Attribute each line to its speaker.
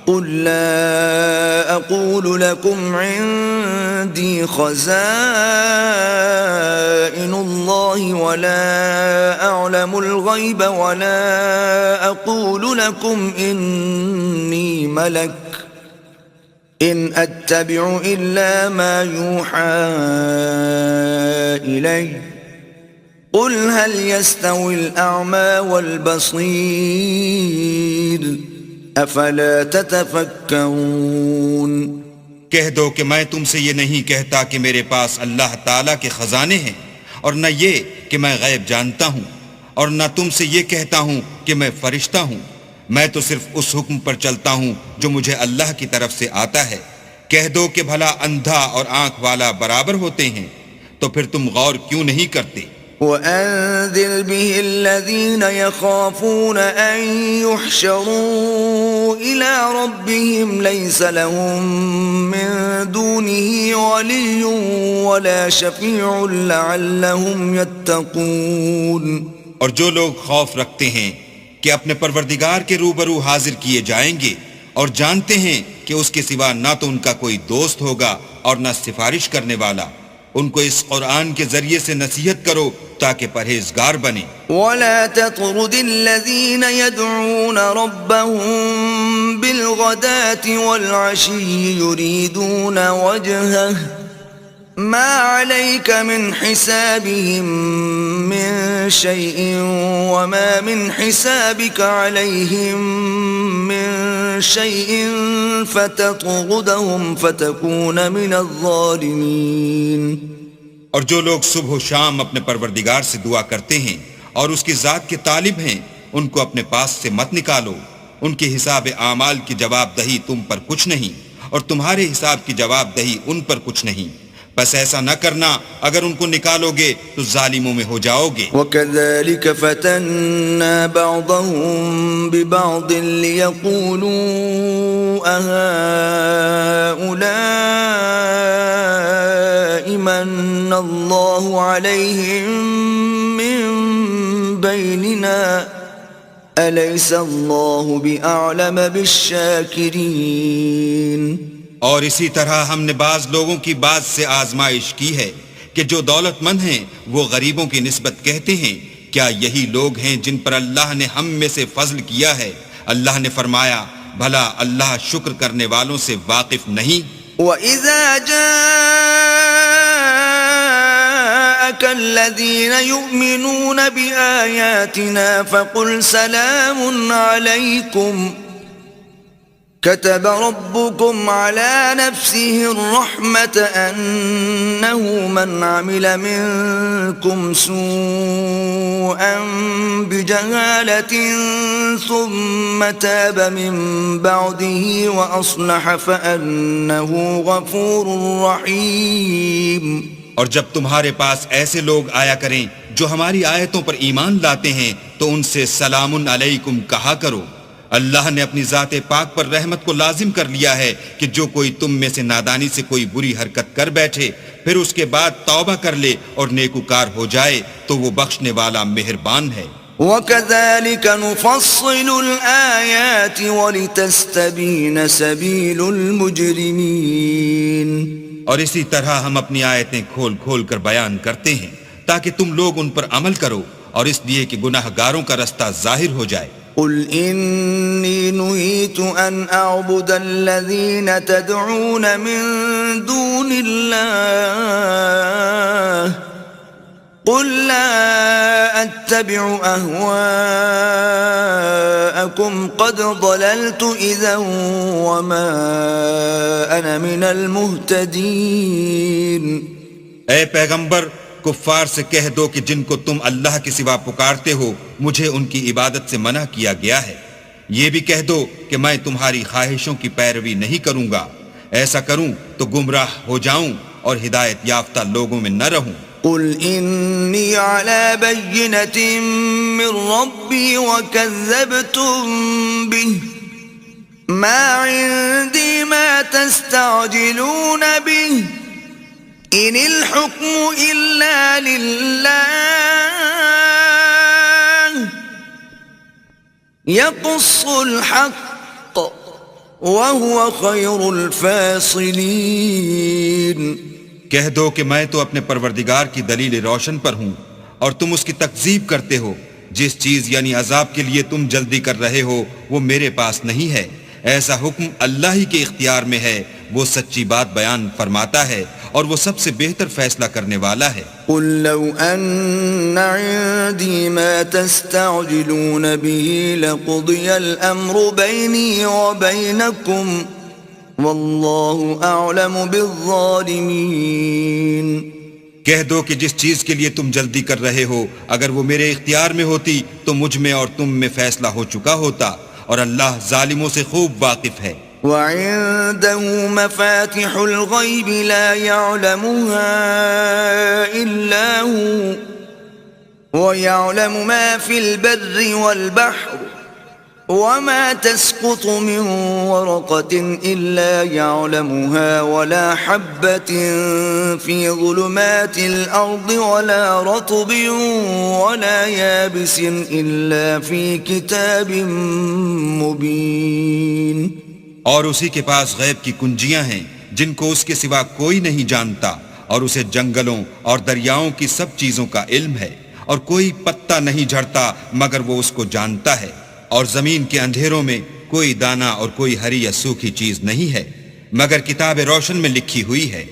Speaker 1: قل لا أقول لكم عندي خزائن الله ولا أعلم الغيب ولا أقول لكم إني ملك إن أتبع إلا ما يوحى إلي قل هل يستوي الأعمى والبصير افلا تتفکرون۔
Speaker 2: کہہ دو کہ میں تم سے یہ نہیں کہتا کہ میرے پاس اللہ تعالیٰ کے خزانے ہیں، اور نہ یہ کہ میں غیب جانتا ہوں، اور نہ تم سے یہ کہتا ہوں کہ میں فرشتہ ہوں، میں تو صرف اس حکم پر چلتا ہوں جو مجھے اللہ کی طرف سے آتا ہے۔ کہہ دو کہ بھلا اندھا اور آنکھ والا برابر ہوتے ہیں، تو پھر تم غور کیوں نہیں کرتے؟
Speaker 1: وَأَنذِرْ بِهِ الَّذِينَ يَخَافُونَ أَن يُحْشَرُوا إِلَى رَبِّهِمْ لَيْسَ لَهُم مِّن دُونِهِ وَلِيٌّ وَلَا شَفِيعٌ لَّعَلَّهُمْ يَتَّقُونَ۔
Speaker 2: اور جو لوگ خوف رکھتے ہیں کہ اپنے پروردگار کے روبرو حاضر کیے جائیں گے اور جانتے ہیں کہ اس کے سوا نہ تو ان کا کوئی دوست ہوگا اور نہ سفارش کرنے والا، ان کو اس قرآن کے ذریعے سے نصیحت کرو تاکہ پرہیزگار بنے۔
Speaker 1: وَلَا تَطْرُدِ الَّذِينَ يَدْعُونَ رَبَّهُم بِالْغَدَاةِ وَالْعَشِيِّ يُرِيدُونَ وَجْهَهُ مَا عَلَيْكَ مِنْ حِسَابِهِم مِّن شَيْءٍ وَمَا مِنْ حِسَابِكَ عَلَيْهِم مِّن شَيْءٍ فَتَطْرُدَهُمْ فَتَكُونَ مِنَ الظَّالِمِينَ۔
Speaker 2: اور جو لوگ صبح و شام اپنے پروردگار سے دعا کرتے ہیں اور اس کی ذات کے طالب ہیں، ان کو اپنے پاس سے مت نکالو، ان کے حساب اعمال کی جواب دہی تم پر کچھ نہیں، اور تمہارے حساب کی جواب دہی ان پر کچھ نہیں، بس ایسا نہ کرنا، اگر ان کو نکالو گے تو ظالموں میں ہو جاؤ گے۔
Speaker 1: وَكَذَلِكَ فَتَنَّا بَعْضَهُم بِبَعْضٍ لِيَقُولُوا أَهَٰؤُلَاءِ مَنَّ اللَّهُ عَلَيْهِم مِّن بَيْنِنَا أَلَيْسَ اللَّهُ بِأَعْلَمَ بِالشَّاكِرِينَ۔
Speaker 2: اور اسی طرح ہم نے بعض لوگوں کی بعض سے آزمائش کی ہے کہ جو دولت مند ہیں وہ غریبوں کی نسبت کہتے ہیں کیا یہی لوگ ہیں جن پر اللہ نے ہم میں سے فضل کیا ہے؟ اللہ نے فرمایا بھلا اللہ شکر کرنے والوں سے واقف نہیں؟
Speaker 1: وَإِذَا جَاءَكَ الَّذِينَ يُؤْمِنُونَ بِآيَاتِنَا فَقُلْ سَلَامٌ عَلَيْكُمْ كتب ربكم على نفسه الرحمة أنه من عمل منكم سوءا بجهالة ثم تاب من بعده وأصلح فأنه غفور رحيم۔
Speaker 2: اور جب تمہارے پاس ایسے لوگ آیا کریں جو ہماری آیتوں پر ایمان لاتے ہیں تو ان سے سلام علیکم کہا کرو۔ اللہ نے اپنی ذات پاک پر رحمت کو لازم کر لیا ہے کہ جو کوئی تم میں سے نادانی سے کوئی بری حرکت کر بیٹھے پھر اس کے بعد توبہ کر لے اور نیکوکار ہو جائے تو وہ بخشنے والا مہربان ہے۔
Speaker 1: وَكَذَلِكَ نُفَصِّلُ الْآيَاتِ وَلِتَسْتَبِينَ سَبِيلُ الْمُجْرِمِينَ۔
Speaker 2: اور اسی طرح ہم اپنی آیتیں کھول کھول کر بیان کرتے ہیں تاکہ تم لوگ ان پر عمل کرو، اور اس لیے کہ گناہ گاروں کا رستہ ظاہر ہو جائے۔
Speaker 1: قل إني نهيت أن أعبد الذين تدعون من دون الله قل لا أتبع أهواءكم قد ضللت إذا وما أنا من المهتدين۔
Speaker 2: اے پیغمبر کفار سے کہہ دو کہ جن کو تم اللہ کے سوا پکارتے ہو مجھے ان کی عبادت سے منع کیا گیا ہے، یہ بھی کہہ دو کہ میں تمہاری خواہشوں کی پیروی نہیں کروں گا، ایسا کروں تو گمراہ ہو جاؤں اور ہدایت یافتہ لوگوں میں نہ رہوں۔
Speaker 1: قل إني على بينة من ربي وكذبتم به ما عندي ما تستعجلون به إن الحكم إلا لله يقص الحق وهو خير الفاصلين.
Speaker 2: کہہ دو کہ میں تو اپنے پروردگار کی دلیل روشن پر ہوں اور تم اس کی تکذیب کرتے ہو. جس چیز یعنی عذاب کے لیے تم جلدی کر رہے ہو وہ میرے پاس نہیں ہے. ایسا حکم اللہ ہی کے اختیار میں ہے. وہ سچی بات بیان فرماتا ہے اور وہ سب سے بہتر فیصلہ کرنے والا ہے.
Speaker 1: قل لو أن عندي ما تستعجلون به لقضي الأمر بيني وبينكم والله أعلم بالظالمين.
Speaker 2: کہہ دو کہ جس چیز کے لیے تم جلدی کر رہے ہو اگر وہ میرے اختیار میں ہوتی تو مجھ میں اور تم میں فیصلہ ہو چکا ہوتا اور اللہ ظالموں سے خوب واقف ہے.
Speaker 1: وعنده مفاتح الغيب لا يعلمها إلا هو ويعلم ما في البر والبحر وما تسقط من ورقة إلا يعلمها ولا حبة في ظلمات الأرض ولا رطب ولا يابس إلا في كتاب مبين.
Speaker 2: اور اسی کے پاس غیب کی کنجیاں ہیں جن کو اس کے سوا کوئی نہیں جانتا اور اسے جنگلوں اور دریاؤں کی سب چیزوں کا علم ہے اور کوئی پتا نہیں جھڑتا مگر وہ اس کو جانتا ہے اور زمین کے اندھیروں میں کوئی دانہ اور کوئی ہری یا سوکھی چیز نہیں ہے مگر کتاب روشن میں لکھی ہوئی ہے.